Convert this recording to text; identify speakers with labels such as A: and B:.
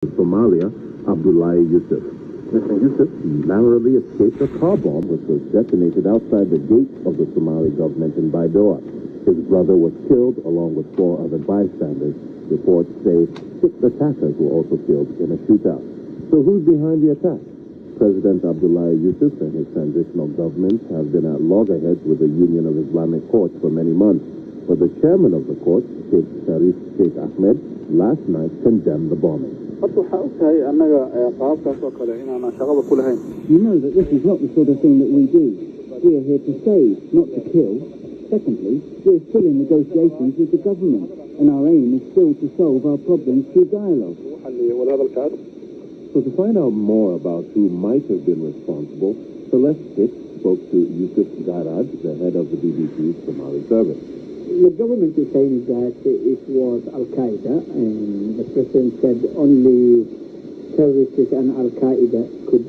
A: Somalia, Abdulahi Yusuf. Mr. Yusuf narrowly escaped a car bomb which was detonated outside the gate of the Somali government in Baidoa. His brother was killed along with 4 other bystanders. Reports say 6 attackers were also killed in a shootout. So who's behind the attack? President Abdulahi Yusuf and his transitional government have been at loggerheads with the Union of Islamic Courts for many months. But the chairman of the court, Sheikh Ahmed, last night condemned the bombing.
B: You know that this is not the sort of thing that we do. We are here to save, not to kill. Secondly, we are still in negotiations with the government, and our aim is still to solve our problems through dialogue.
A: So to find out more about who might have been responsible, Celeste Pitt spoke to Yusuf Garad, the head of the BBC's Somali service.
C: The government is saying that it was Al-Qaeda, and the president said only terrorists and Al-Qaeda could